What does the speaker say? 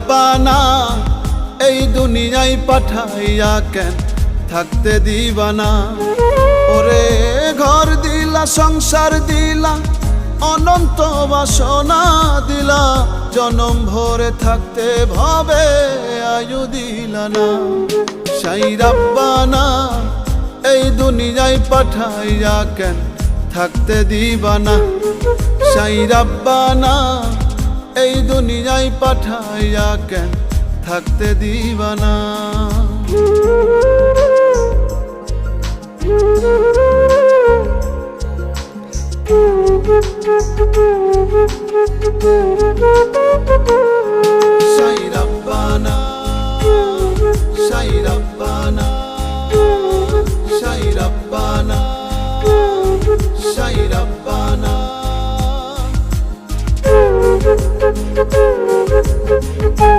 রাব্বানা এই দুনিয়ায় পাঠাইয়া কেন থাকতে দিবানা। ওরে ঘর দিলা সংসার দিলা অনন্ত বাসনা দিলা, জনম ভরে থাকতে ভাবে আয়ু দিলা না। সাই রাব্বানা এই দুনিয়ায় পাঠাইয়া কেন থাকতে দিবানা। সাই রাব্বানা এই দুনিয়ায় পাঠাইয়া কেন থাকতে দিবানা। সাই রাব্বানা সাই রাব্বানা সাই রাব্বানা সাই রাব্বানা।